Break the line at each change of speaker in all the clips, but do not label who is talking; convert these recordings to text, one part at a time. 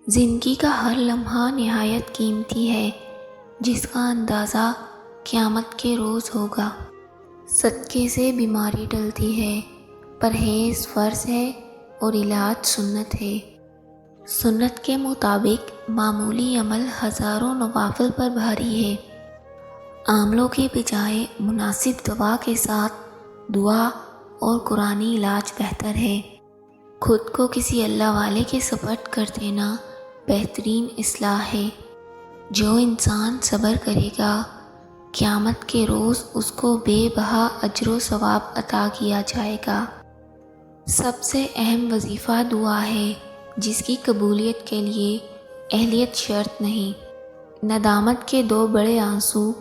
زندگی کا ہر لمحہ نہایت قیمتی ہے، جس کا اندازہ قیامت کے روز ہوگا۔ صدقے سے بیماری ٹلتی ہے، پرہیز فرض ہے اور علاج سنت ہے۔ سنت کے مطابق معمولی عمل ہزاروں نوافل پر بھاری ہے۔ عاملوں کے بجائے مناسب دوا کے ساتھ دعا اور قرآنی علاج بہتر ہے۔ خود کو کسی اللہ والے کے سپرد کر دینا بہترین اصلاح ہے۔ جو انسان صبر کرے گا، قیامت کے روز اس کو بے بہا اجر و ثواب عطا کیا جائے گا۔ سب سے اہم وظیفہ دعا ہے، جس کی قبولیت کے لیے اہلیت شرط نہیں۔ ندامت کے دو بڑے آنسو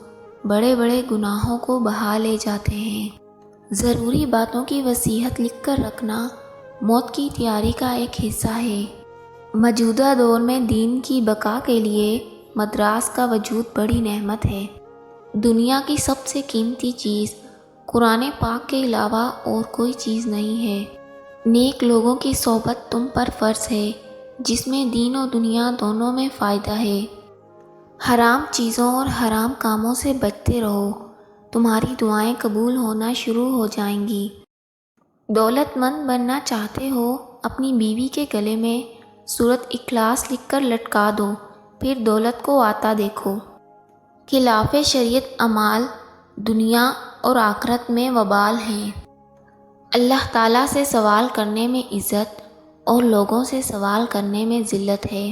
بڑے بڑے گناہوں کو بہا لے جاتے ہیں۔ ضروری باتوں کی وصیت لکھ کر رکھنا موت کی تیاری کا ایک حصہ ہے۔ موجودہ دور میں دین کی بقا کے لیے مدراس کا وجود بڑی نعمت ہے۔ دنیا کی سب سے قیمتی چیز قرآن پاک کے علاوہ اور کوئی چیز نہیں ہے۔ نیک لوگوں کی صحبت تم پر فرض ہے، جس میں دین و دنیا دونوں میں فائدہ ہے۔ حرام چیزوں اور حرام کاموں سے بچتے رہو، تمہاری دعائیں قبول ہونا شروع ہو جائیں گی۔ دولت مند بننا چاہتے ہو، اپنی بیوی کے گلے میں سورۃ اخلاص لکھ کر لٹکا دو، پھر دولت کو آتا دیکھو۔ خلاف شریعت اعمال دنیا اور آخرت میں وبال ہیں۔ اللہ تعالیٰ سے سوال کرنے میں عزت اور لوگوں سے سوال کرنے میں ذلت ہے۔